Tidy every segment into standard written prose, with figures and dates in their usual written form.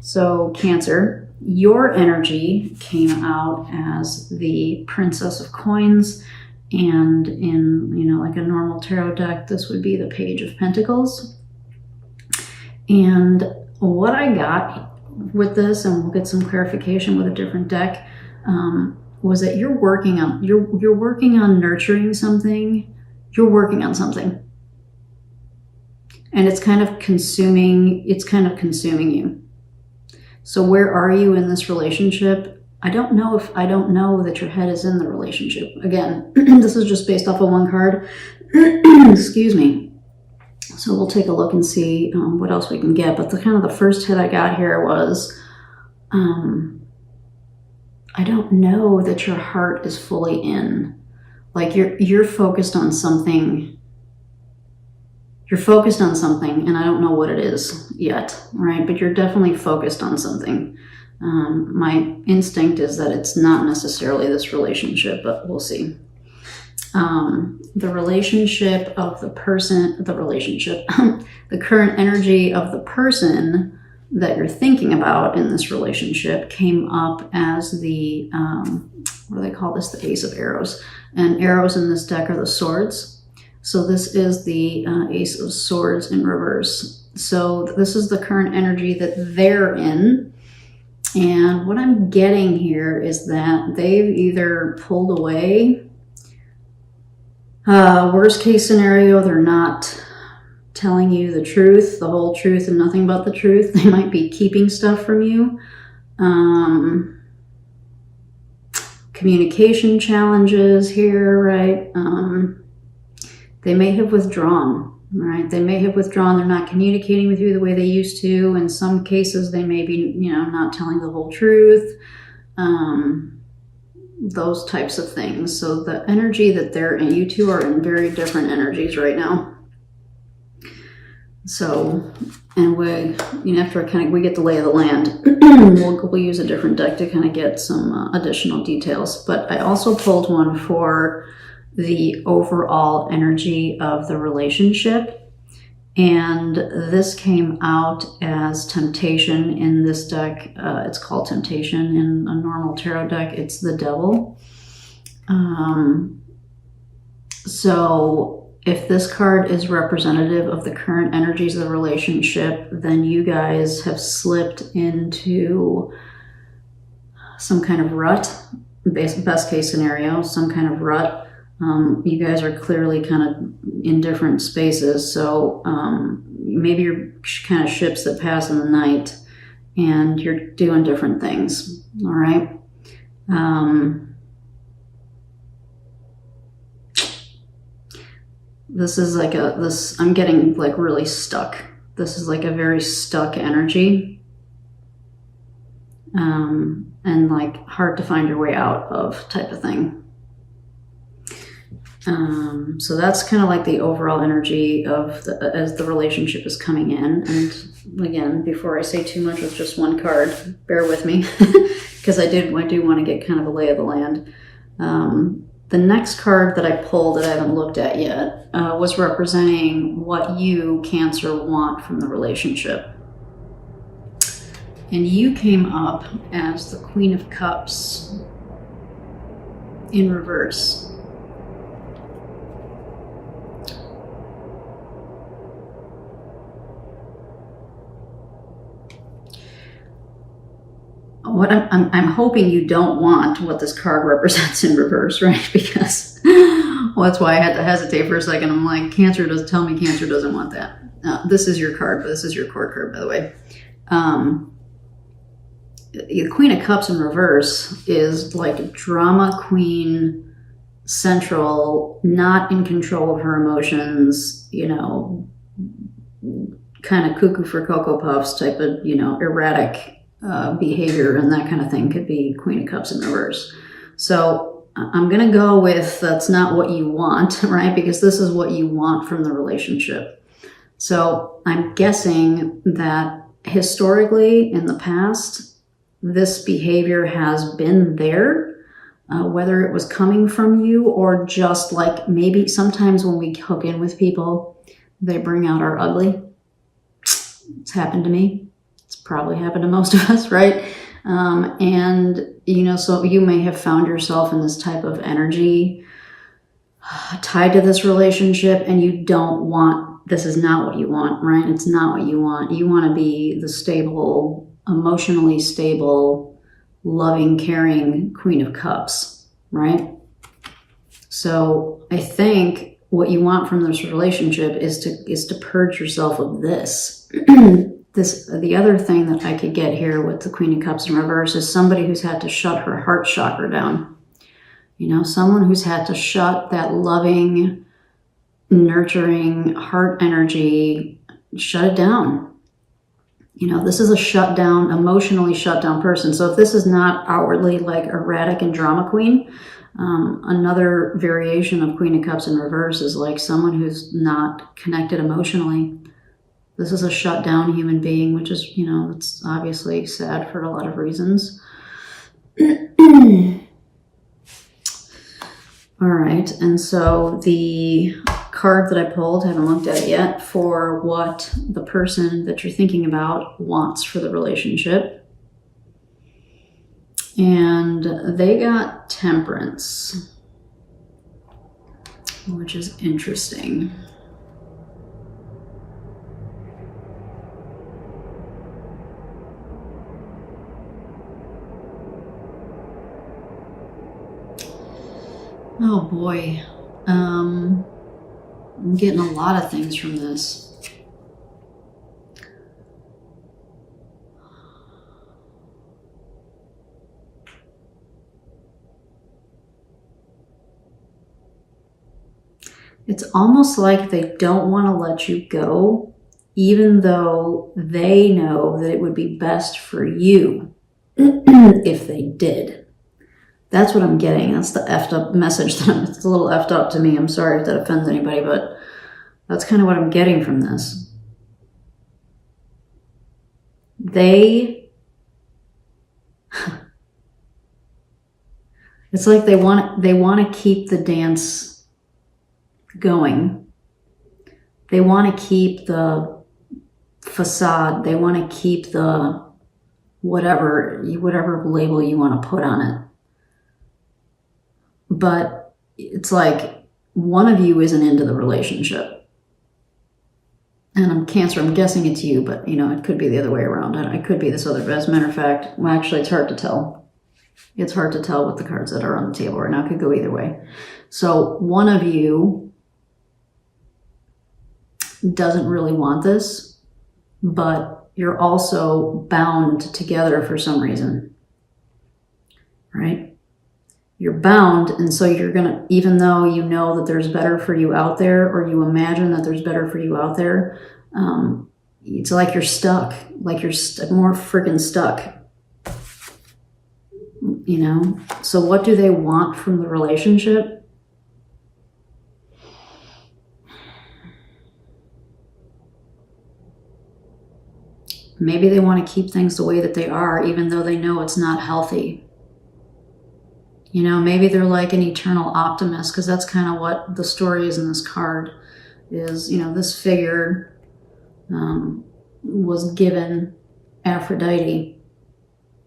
So Cancer, your energy came out as the Princess of Coins, and in, like a normal tarot deck, this would be the Page of Pentacles. And what I got with this, and we'll get some clarification with a different deck, was that you're working on nurturing something. You're working on something, and it's kind of consuming you. So where are you in this relationship? I don't know that your head is in the relationship. Again, this is just based off of one card. Excuse me. So we'll take a look and see what else we can get. But the first hit I got here was, I don't know that your heart is fully in. Like you're focused on something. You're focused on something, and I don't know what it is yet, right? But you're definitely focused on something. My instinct is that it's not necessarily this relationship, but we'll see. The relationship of the person, the current energy of the person that you're thinking about in this relationship came up as the, what do they call this? The Ace of Arrows. And arrows in this deck are the swords. So this is the Ace of Swords in reverse. So this is the current energy that they're in. And what I'm getting here is that they've either pulled away. Worst case scenario, they're not telling you the truth, the whole truth and nothing but the truth. They might be keeping stuff from you. Communication challenges here, right? They may have withdrawn, right? They may have withdrawn. They're not communicating with you the way they used to. In some cases, they may be, not telling the whole truth. Those types of things. So the energy that they're in, you two are in very different energies right now. So, and after we get the lay of the land, we'll use a different deck to kind of get some additional details. But I also pulled one for the overall energy of the relationship, and this came out as Temptation in this deck. It's called Temptation. In a normal tarot deck, it's the Devil. So if this card is representative of the current energies of the relationship, then you guys have slipped into some kind of rut, best case scenario, some kind of rut. You guys are clearly kind of in different spaces. So maybe you're kind of ships that pass in the night and you're doing different things. All right. This is like I'm getting like really stuck. This is like a very stuck energy. And like hard to find your way out of type of thing. So that's kind of like the overall energy of as the relationship is coming in. And again, before I say too much with just one card, bear with me, because I do want to get kind of a lay of the land. The next card that I pulled that I haven't looked at yet was representing what you, Cancer, want from the relationship. And you came up as the Queen of Cups in reverse. What I'm hoping you don't want what this card represents in reverse, right? Because that's why I had to hesitate for a second. I'm like, Cancer doesn't want that. This is your card, but this is your court card, by the way. The Queen of Cups in reverse is like a drama queen, central, not in control of her emotions, kind of cuckoo for Cocoa Puffs type of, erratic behavior and that kind of thing could be Queen of Cups in reverse. So I'm going to go with that's not what you want, right? Because this is what you want from the relationship. So I'm guessing that historically in the past, this behavior has been there, whether it was coming from you or just like maybe sometimes when we hook in with people, they bring out our ugly. It's happened to me. It's probably happened to most of us, right? And, you know, so you may have found yourself in this type of energy tied to this relationship, and you don't want, this is not what you want, right? It's not what you want. You want to be the stable, emotionally stable, loving, caring Queen of Cups, right? So I think what you want from this relationship is to purge yourself of this. The other thing that I could get here with the Queen of Cups in reverse is somebody who's had to shut her heart chakra down. You know, someone who's had to shut that loving, nurturing heart energy, shut it down. You know, this is a shut down, emotionally shut down person. So if this is not outwardly like erratic and drama queen, another variation of Queen of Cups in reverse is like someone who's not connected emotionally. This is a shut down human being, which is, you know, it's obviously sad for a lot of reasons. All right, and so the card that I pulled, haven't looked at it yet, for what the person that you're thinking about wants for the relationship. And they got Temperance, which is interesting. Oh boy, I'm getting a lot of things from this. It's almost like they don't want to let you go, even though they know that it would be best for you if they did. That's what I'm getting. That's the effed up message. It's a little effed up to me. I'm sorry if that offends anybody, but that's kind of what I'm getting from this. It's like they want to keep the dance going. They want to keep the facade. They want to keep the whatever label you want to put on it. But it's like one of you isn't into the relationship. And I'm Cancer, I'm guessing it's you, but you know, it could be the other way around. It could be this other, but as a matter of fact, well, actually it's hard to tell. It's hard to tell with the cards that are on the table right now. It could go either way. So one of you doesn't really want this, but you're also bound together for some reason, right? You're bound, and so you're gonna, even though you know that there's better for you out there, or you imagine that there's better for you out there, it's like you're stuck, like you're more freaking stuck, you know? So what do they want from the relationship? Maybe they want to keep things the way that they are, even though they know it's not healthy. You know, maybe they're like an eternal optimist, because that's kind of what the story is in this card, is, you know, this figure was given Aphrodite.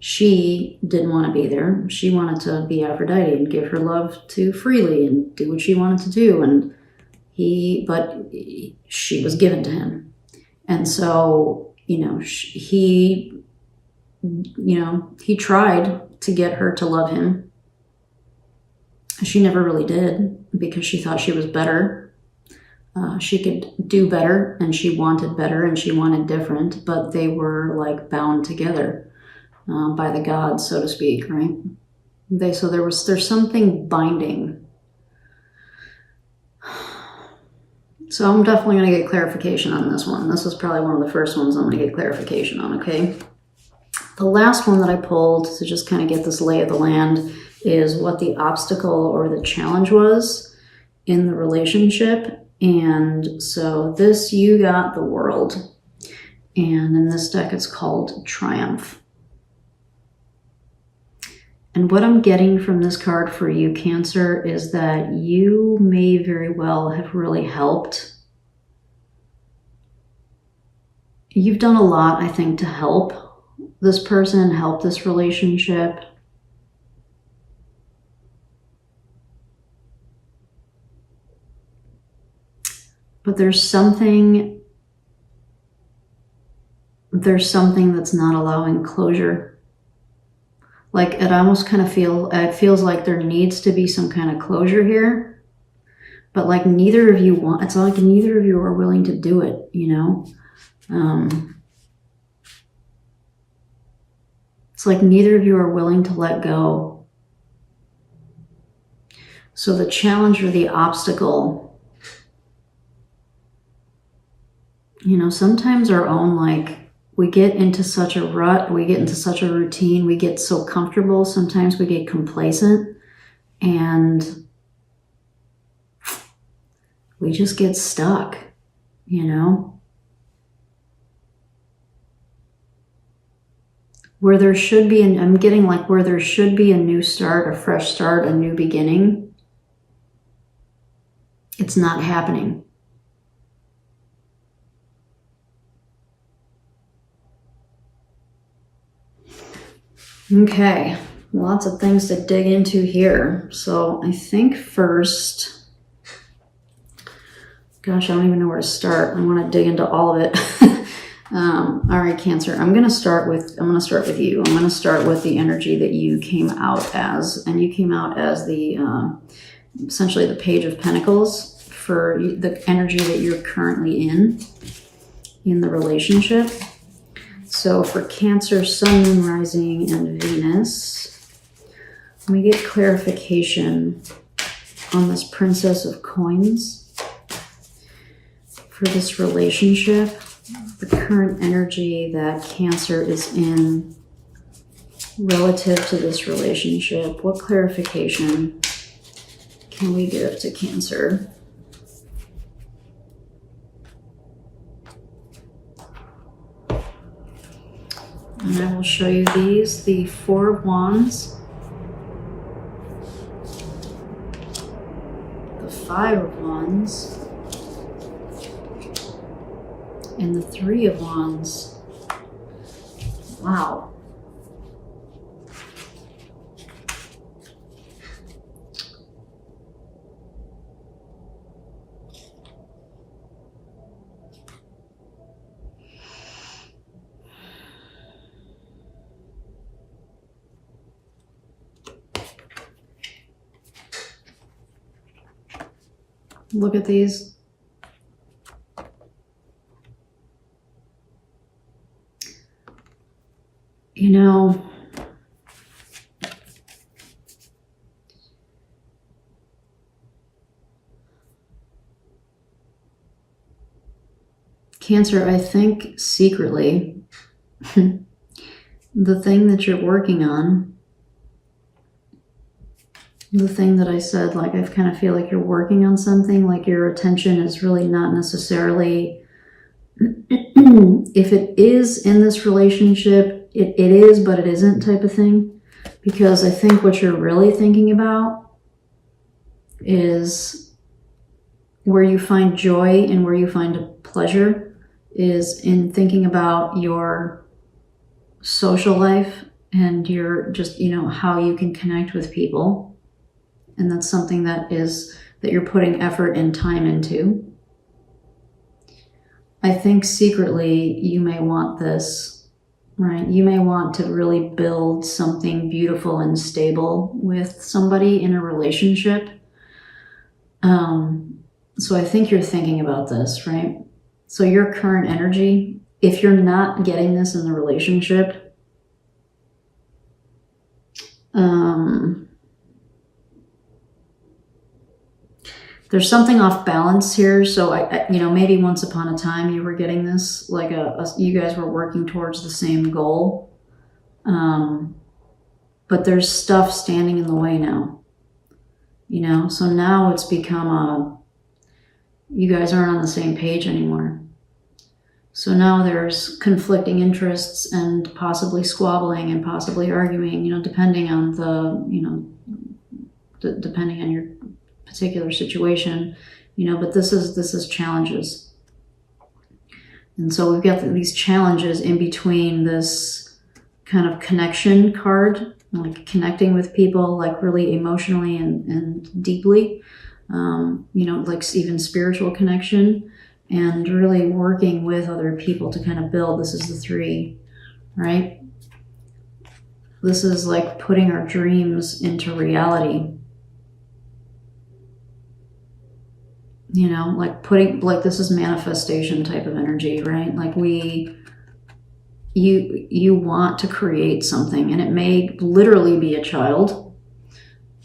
She didn't want to be there. She wanted to be Aphrodite and give her love to freely and do what she wanted to do. But she was given to him. And so, you know, he tried to get her to love him. She never really did, because she thought she was better. She could do better, and she wanted better, and she wanted different, but they were like bound together by the gods, so to speak, right? There's something binding. So I'm definitely going to get clarification on this one. This is probably one of the first ones I'm going to get clarification on, okay? The last one that I pulled to just kind of get this lay of the land is what the obstacle or the challenge was in the relationship. And so this, you got the World. And in this deck, it's called Triumph. And what I'm getting from this card for you, Cancer, is that you may very well have really helped. You've done a lot, I think, to help this person, help this relationship. But there's something that's not allowing closure. Like it almost kind of feels like there needs to be some kind of closure here, but like neither of you want, it's like neither of you are willing to do it, you know? It's like neither of you are willing to let go. So the challenge or the obstacle, you know, sometimes our own, like, we get into such a rut, we get into such a routine, we get so comfortable, sometimes we get complacent, and we just get stuck, you know? Where there should be, I'm getting like where there should be a new start, a fresh start, a new beginning, it's not happening. Okay, lots of things to dig into here. So I think first, gosh, I don't even know where to start. I want to dig into all of it. All right, Cancer, I'm going to start with you. I'm going to start with the energy that you came out as, and you came out as the, essentially the Page of Pentacles for the energy that you're currently in the relationship. So for Cancer, Sun, Moon, Rising, and Venus, let me get clarification on this Princess of Coins for this relationship, the current energy that Cancer is in relative to this relationship. What clarification can we give to Cancer? And I will show you these, the Four of Wands, the Five of Wands, and the Three of Wands. Wow. Look at these. You know, Cancer, I think secretly, the thing that you're working on, the thing that I said, like I kind of feel like you're working on something, like your attention is really not necessarily, if it is in this relationship, it is, but it isn't type of thing. Because I think what you're really thinking about is where you find joy and where you find pleasure is in thinking about your social life and your just, you know, how you can connect with people. And that's something that you're putting effort and time into. I think secretly you may want this, right? You may want to really build something beautiful and stable with somebody in a relationship. So I think you're thinking about this, right? So your current energy, if you're not getting this in the relationship, there's something off balance here. So I you know, maybe once upon a time you were getting this, like you guys were working towards the same goal. But there's stuff standing in the way now, you know? So now it's become you guys aren't on the same page anymore. So now there's conflicting interests and possibly squabbling and possibly arguing, you know, depending on depending on your particular situation, you know, but this is challenges. And so we've got these challenges in between this kind of connection card, like connecting with people, like really emotionally and deeply, like even spiritual connection, and really working with other people to kind of build. This is the 3, right? This is like putting our dreams into reality. Like this is manifestation type of energy, right? Like you want to create something, and it may literally be a child,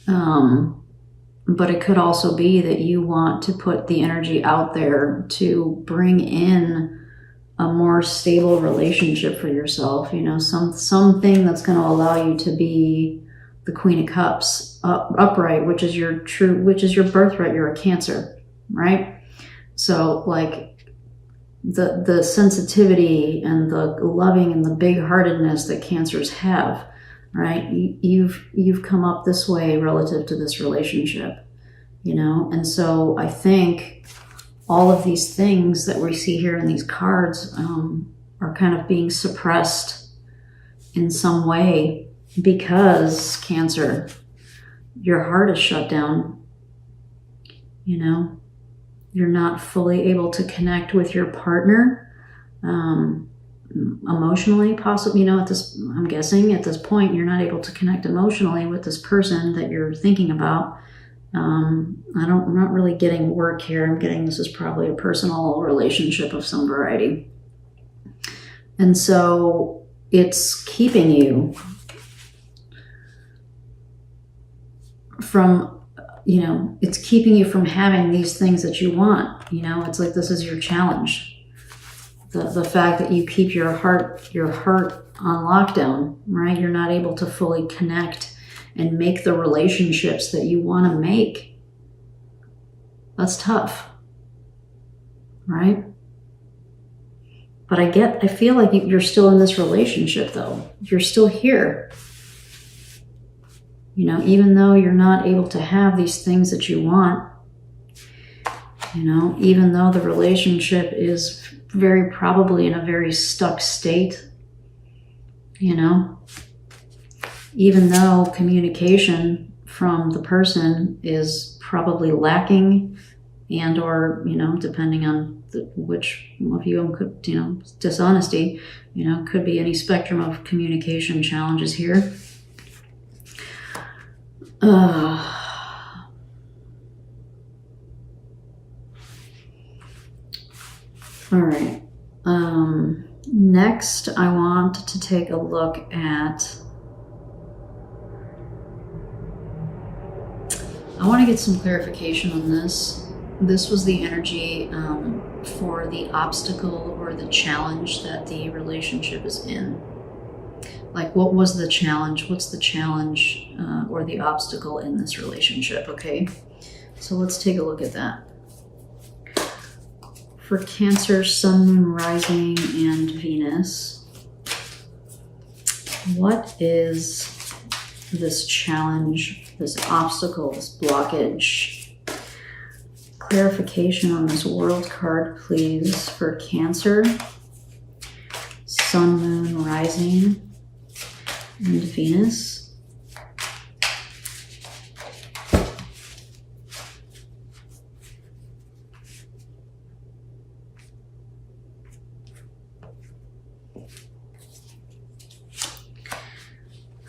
but it could also be that you want to put the energy out there to bring in a more stable relationship for yourself, something that's going to allow you to be the Queen of Cups, upright, which is your birthright. You're a Cancer, right? So like the sensitivity and the loving and the big-heartedness that Cancers have, right? You've come up this way relative to this relationship, and so I think all of these things that we see here in these cards are kind of being suppressed in some way because Cancer, your heart is shut down. You're not fully able to connect with your partner emotionally, possibly. I'm guessing at this point you're not able to connect emotionally with this person that you're thinking about. I'm not really getting work here. I'm getting this is probably a personal relationship of some variety. And so it's keeping you from, it's keeping you from having these things that you want. It's like this is your challenge. The fact that you keep your heart on lockdown, right? You're not able to fully connect and make the relationships that you want to make. That's tough, right? But I feel like you're still in this relationship though. You're still here. Even though you're not able to have these things that you want, even though the relationship is very probably in a very stuck state, even though communication from the person is probably lacking, and or depending on which of you could dishonesty, could be any spectrum of communication challenges here. All right. Next, I want to take a look at. I want to get some clarification on this. This was the energy for the obstacle or the challenge that the relationship is in. Like, what was the challenge? What's the challenge or the obstacle in this relationship? Okay, so let's take a look at that. For Cancer, Sun, Moon, Rising, and Venus, what is this challenge, this obstacle, this blockage? Clarification on this World card, please, for Cancer, Sun, Moon, Rising, and Venus.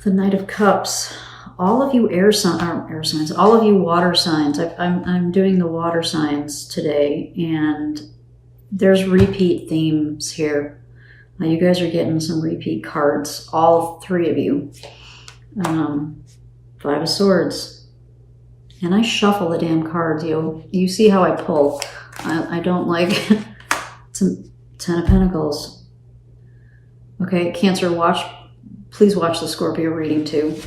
The Knight of Cups. All of you air signs, all of you water signs. I'm doing the water signs today, and there's repeat themes here. You guys are getting some repeat cards, all 3 of you. 5 of Swords. And I shuffle the damn cards, you see how I pull. I don't like 10 of Pentacles. Okay, Cancer, please watch the Scorpio reading too,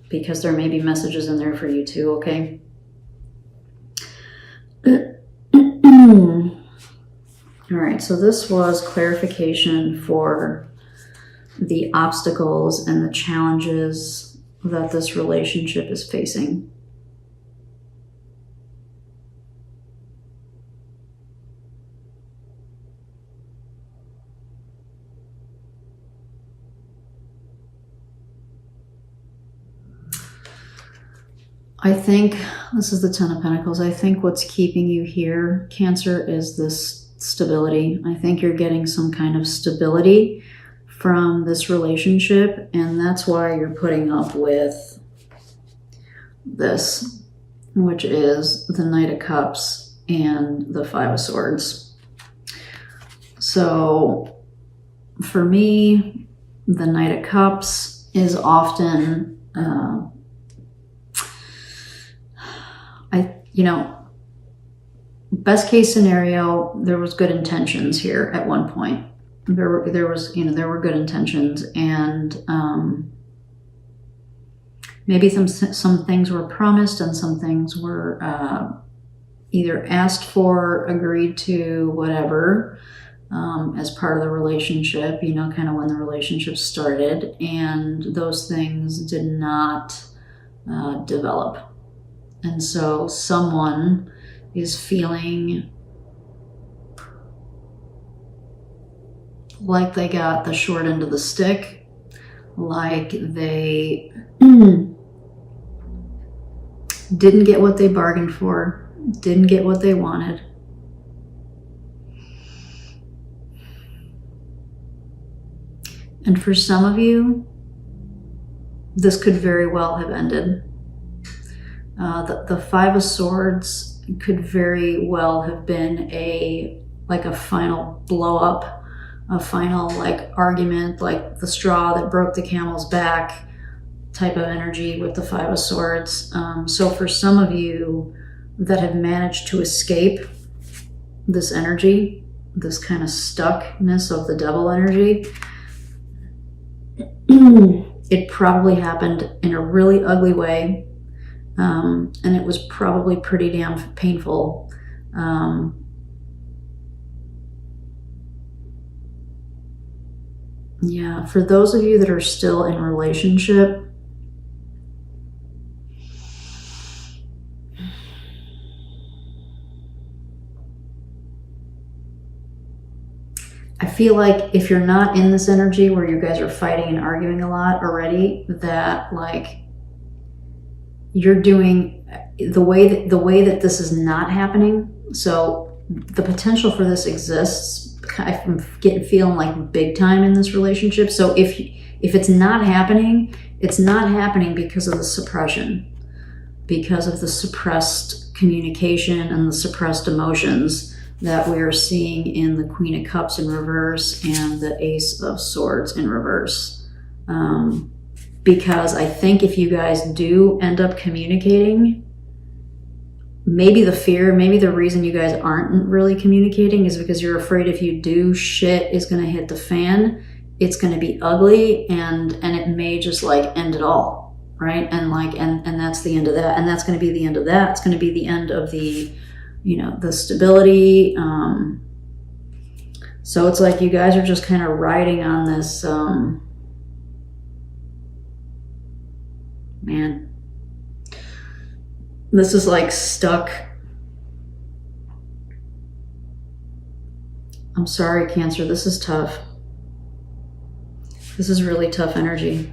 because there may be messages in there for you too, okay? All right, so this was clarification for the obstacles and the challenges that this relationship is facing. I think this is the Ten of Pentacles. I think what's keeping you here, Cancer, is this stability. I think you're getting some kind of stability from this relationship, and that's why you're putting up with this, which is the Knight of Cups and the Five of Swords. So for me, the Knight of Cups is often best case scenario, there was good intentions here at one point. There were good intentions, and maybe some things were promised and some things were either asked for, agreed to, whatever, as part of the relationship, kind of when the relationship started, and those things did not develop. And so someone is feeling like they got the short end of the stick, like they didn't get what they bargained for, didn't get what they wanted. And for some of you, this could very well have ended. The Five of Swords could very well have been a final blow up, a final argument, like the straw that broke the camel's back type of energy with the Five of Swords. So for some of you that have managed to escape this energy, this kind of stuckness of the devil energy, it probably happened in a really ugly way. And it was probably pretty damn painful. Yeah, for those of you that are still in a relationship, I feel like if you're not in this energy where you guys are fighting and arguing a lot already, that you're doing the way that this is not happening. So the potential for this exists. I'm feeling like big time in this relationship. So if it's not happening, it's not happening because of the suppression, because of the suppressed communication and the suppressed emotions that we are seeing in the Queen of Cups in reverse and the Ace of Swords in reverse. Because I think if you guys do end up communicating, maybe the reason you guys aren't really communicating is because you're afraid if you do, shit is going to hit the fan. It's going to be ugly, and it may just end it all, right? And that's the end of that, and that's going to be the end of that. It's going to be the end of the, the stability. So it's like you guys are just kind of riding on this. Man, this is stuck. I'm sorry, Cancer, this is tough. This is really tough energy.